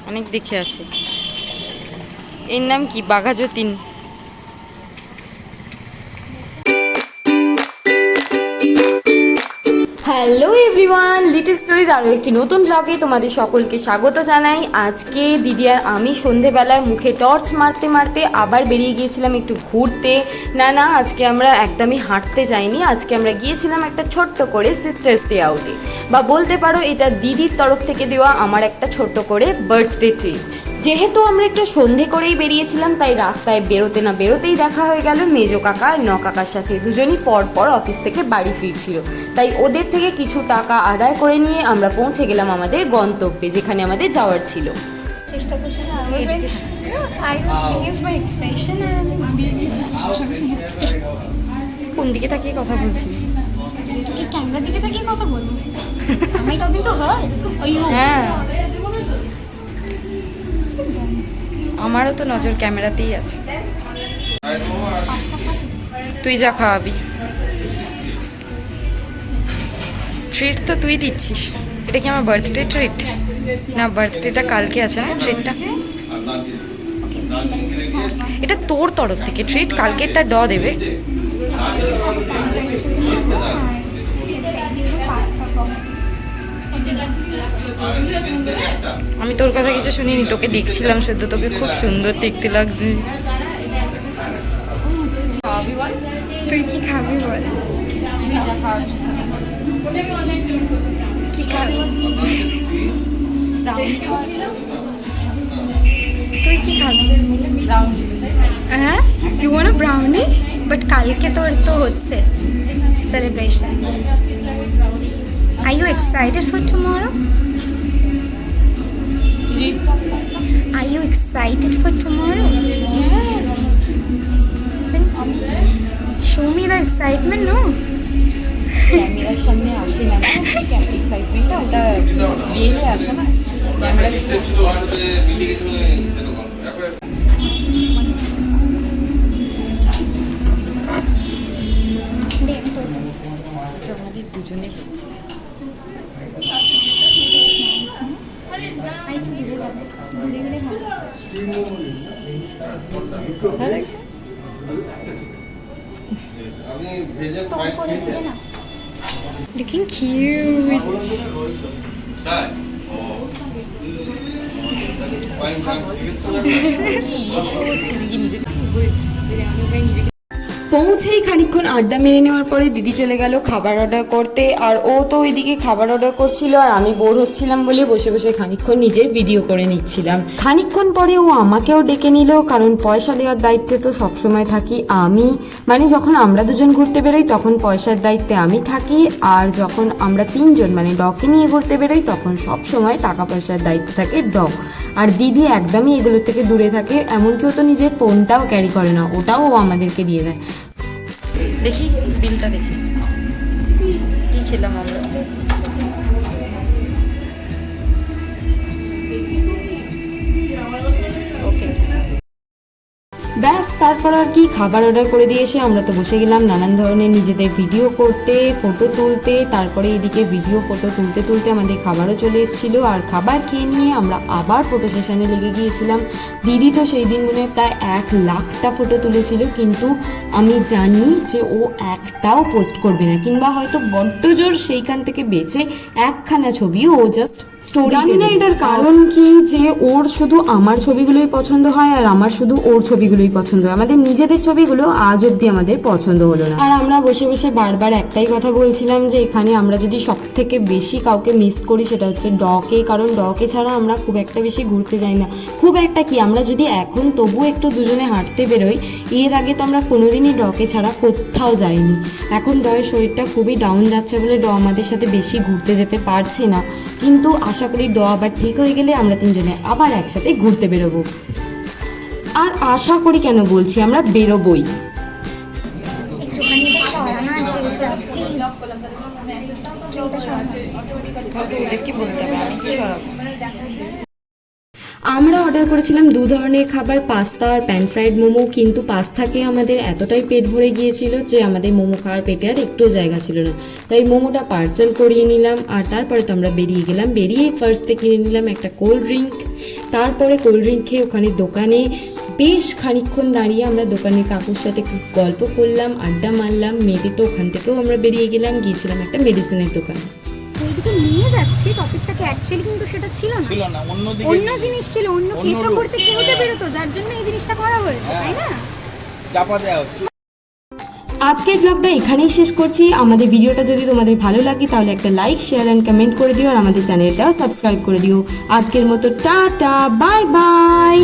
অনেক দেখে আছে। এর নাম কি? বাঘাযতীন। হ্যালো এভরিওয়ান, লিটল স্টোরির আরও একটি নতুন ব্লগে তোমাদের সকলকে স্বাগত জানাই। আজকে দিদি আর আমি সন্ধেবেলার মুখে টর্চ মারতে মারতে আবার বেরিয়ে গিয়েছিলাম একটু ঘুরতে। না, আজকে আমরা একদমই হাঁটতে যাইনি, আজকে আমরা গিয়েছিলাম একটা ছোট্ট করে সিস্টার্স ডে আউটে, বা বলতে পারো এটা দিদির তরফ থেকে দেওয়া আমার একটা ছোট্ট করে বার্থডে ট্রিট। যেহেতু আমরা একটু সন্ধে করেই বেরিয়েছিলাম, তাই রাস্তায় বেরোতে না বেরোতেই দেখা হয়ে গেল মেজো কাকা আর কাকার সাথে। দুজনই পর অফিস থেকে বাড়ি ফিরছিল, তাই ওদের থেকে কিছু টাকা আদায় করে নিয়ে আমরা পৌঁছে গেলাম আমাদের গন্তব্যে, যেখানে আমাদের যাওয়ার ছিল। চেষ্টা করছি না কোন দিকে তাকিয়ে কথা বলছি? ক্যামেরার দিকে তাকিয়ে কথা বলবো। আমি টকিং টু হার। হ্যাঁ, আমারও তো নজর ক্যামেরাতেই আছে। তুই যা খাওয়াবি, ট্রিট তো তুই দিচ্ছিস। এটা কি আমার বার্থডে ট্রিট? না, বার্থডেটা কালকে আছে না, ট্রিটটা এটা তোর তরফ থেকে ট্রিট, কালকেরটা দেবে। আমি তোর কথা কিছু শুনিনি, তোকে দেখছিলাম শুধু, তোকে খুব সুন্দর দেখতে লাগছে। তুই কি খাবি বল? কি খাবি? তুই কি খাবি? হ্যাঁ, you want a brownie? But কালকে তোর তো হচ্ছে celebration. Are you excited for tomorrow? Are you excited for tomorrow? Yes. Then show me the excitement, no? ক্যামেরার সামনে আসে না, এক্সাইটমেন্টটা ওটা রিয়েলে আসে না ক্যামেরা। আমাদের দুজনে হচ্ছে। Looking cute. পৌঁছেই খানিকক্ষণ আড্ডা মেরে নেওয়ার পরে দিদি চলে গেল খাবার অর্ডার করতে, আর ও তো ওইদিকে খাবার অর্ডার করছিল, আর আমি বোর হচ্ছিলাম বলে বসে বসে খানিকক্ষণ নিজের ভিডিও করে নিচ্ছিলাম। খানিকক্ষণ পরে ও আমাকেও ডেকে নিল, কারণ পয়সা দেওয়ার দায়িত্বে তো সবসময় থাকি আমি। মানে যখন আমরা দুজন ঘুরতে বেরোই তখন পয়সার দায়িত্বে আমি থাকি, আর যখন আমরা তিনজন মানে ডকে নিয়ে ঘুরতে বেরোই তখন সবসময় টাকা পয়সার দায়িত্ব থাকে ডগ। আর দিদি একদমই এগুলোর থেকে দূরে থাকে, এমনকি ও তো নিজের ফোনটাও ক্যারি করে না, ওটাও ও আমাদেরকে দিয়ে দেয়। দেখি বিলটা দেখি কি খেলাম আমরা। ওকে, ব্যাস তারপর আর কি, খাবার অর্ডার করে দিয়ে এসে আমরা তো বসে গেলাম নানান ধরনের নিজেদের ভিডিও করতে, ফটো তুলতে। তারপরে এদিকে ভিডিও ফটো তুলতে তুলতে আমাদের খাবারও চলে এসেছিলো, আর খাবার খেয়ে নিয়ে আমরা আবার ফটো সেশনে লেগে গিয়েছিলাম। দিদি তো সেই দিন মনে প্রায় 1,00,000টা ফটো তুলেছিল, কিন্তু আমি জানি যে ও একটাও পোস্ট করবে না, কিংবা হয়তো বড্ড জোর সেইখান থেকে বেছে একখানা ছবি ও জাস্ট স্টোরি। জানি না এটার কারণ কি, যে ওর শুধু আমার ছবিগুলোই পছন্দ হয় আর আমার শুধু ওর ছবিগুলোই পছন্দ হয়। আমাদের নিজেদের ছবিগুলো আজ অবধি আমাদের পছন্দ হলো না। আর আমরা বসে বসে বারবার একটাই কথা বলছিলাম যে এখানে আমরা যদি সব থেকে বেশি কাউকে মিস করি সেটা হচ্ছে ডকে, কারণ ডকে ছাড়া আমরা খুব একটা বেশি ঘুরতে যাই না। খুব একটা কি, আমরা যদি এখন তবু একটু দুজনে হাঁটতে বেরোই, এর আগে তো আমরা কোনোদিনই ডকে ছাড়া কোথাও যাইনি। এখন ডয়ের শরীরটা খুবই ডাউন যাচ্ছে বলে ড আমাদের সাথে বেশি ঘুরতে যেতে পারছে না, কিন্তু আশা করি ড আবার ঠিক হয়ে গেলে আমরা তিনজনে আবার একসাথে ঘুরতে বেরোবো। আর আশা করি কেন বলছি, আমরা বেরোবই। আমরা অর্ডার করেছিলাম 2 ধরনের খাবার, পাস্তা আর প্যান ফ্রাইড মোমো, কিন্তু পাস্তাকে আমাদের এতটাই পেট ভরে গিয়েছিল যে আমাদের মোমো খাওয়ার পেটে আর একটু জায়গা ছিল না, তাই মোমোটা পার্সেল করিয়ে নিলাম। আর তারপরে তো আমরা বেরিয়ে গেলাম। বেরিয়ে ফার্স্টে কিনে নিলাম একটা কোল্ড ড্রিঙ্ক, তারপরে কোল্ড ড্রিঙ্ক খেয়ে ওখানে দোকানে বেশ খানিকক্ষণ দাঁড়িয়ে আমরা দোকানের কাকুর সাথে খুব গল্প করলাম, আড্ডা মারলাম। মেয়েতে তো ওখান থেকেও আমরা বেরিয়ে গেলাম, গিয়েছিলাম একটা মেডিসিনের দোকানে। যেদিকে নিয়ে যাচ্ছি টপিকটাকে অ্যাকচুয়ালি কিন্তু সেটা ছিল না, অন্য জিনিস ছিল, অন্য কিছু করতে কেউতে বেরোতো, যার জন্য এই জিনিসটা করা হয়েছে, তাই না? চাপা দেওয়া হচ্ছে। আজকের ব্লগটা এখানেই শেষ করছি। আমাদের ভিডিওটা যদি তোমাদের ভালো লাগে তাহলে একটা লাইক, শেয়ার অ্যান্ড কমেন্ট করে দিও, আর আমাদের চ্যানেলটাও সাবস্ক্রাইব করে দিও। আজকের মতো টাটা, বাই বাই।